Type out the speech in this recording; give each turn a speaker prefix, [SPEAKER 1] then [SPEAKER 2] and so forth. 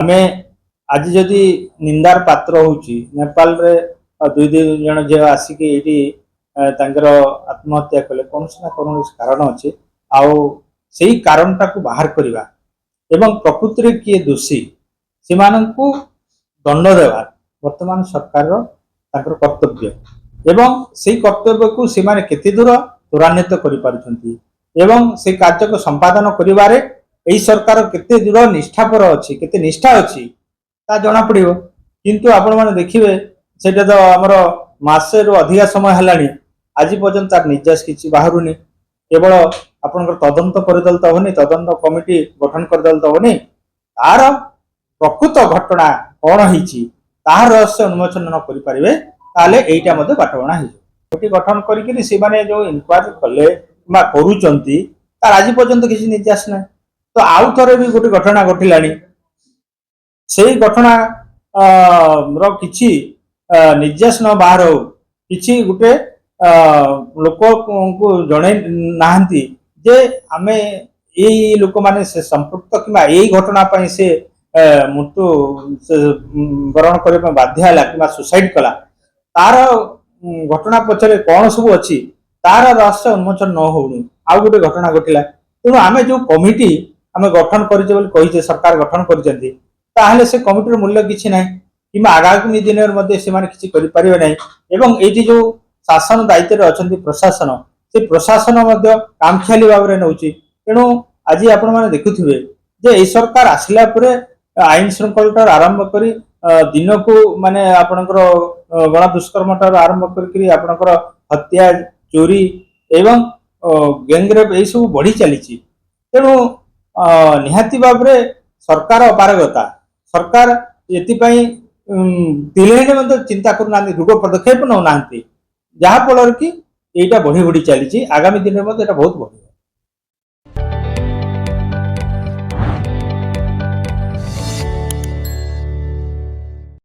[SPEAKER 1] आमे आज जदि निंदार पात्र होउची नेपाल रे दुई दुई जन जे आसिक ये आत्महत्या कले कौन ना कौन कारण अच्छे आउ से कारण टाक बाहर करवा एवं प्रकृति रे किए दोषी से दंड देवा वर्तमान सरकार कर्तव्य एवं से कर्तव्य को सीमाने केते दूर त्वरान्वित एवं से कार्य को संपादन करिवारे एई सरकार केते दूर निष्ठापर अच्छी केते निष्ठा अच्छी ता जना पड़िबो। किंतु आपण माने देखिबे सेटा तो हमर मासे रो अधिका समय हलानी आज पर्यंत तार निर्देश किछि बाहरुनी केवल आपनकर तदंत करदल त होनी तदंत कमिटी गठन करदल त होनी तार प्रकृत घटना कौन होईछि तार रहस्य उन्मोचन न करि परिबे ताले एइटा मध्ये बाटबणा हे कमिटी गठन करिकरी से माने जो इनक्वायरी कले बा करूचंती तार आज पर्यंत किछि निर्देश नै तो आउ थरे भी गोटे घटना घटिलानी से घटना रो किछि निर्देश न बाहर हो किछि गोटे लोक को जणे नाहंती जे आमे एई लोक माने से संपृक्त किबा एई घटना पई से मृत्यु वरण करे बाध्य हला किबा सुसाइड कला तार घटना पछरे कौन सब अच्छी तार रहस्य उन्मोचन न होउनी आउ गोटे घटना घटिला तेणु आमे जो कमिटी आमे गठन करिजे बोली कहिजे सरकार गठन करिसेंती ताहले से कमिटीर मूल्य किछि नै किबा आगामी दिन मध्ये से माने किछि करि परिबे नै एवं एठी जो शासन दायित्व रे अछंती प्रशासन से प्रशासन मध्ये कामख्याली भाबरे नउची तेणु आज आपण माने देखुथिबे जे ए सरकार आसिला परे आईन श्रृंखला आरंभ करी दिन को माने आपनकर गण दुष्कर्म आरंभ करी आपनकर हत्या चोरी एवं गैंगरेप ए सब बढ़ी चली तेणु निहाती भाबरे सरकार अपारगता सरकार एतिपाई दिले चिंता करना दृढ़ पदक्षेप नौ ना जहाँफल कि यहाँ बढ़ी बढ़ी चली आगामी दिन में बहुत बढ़ी।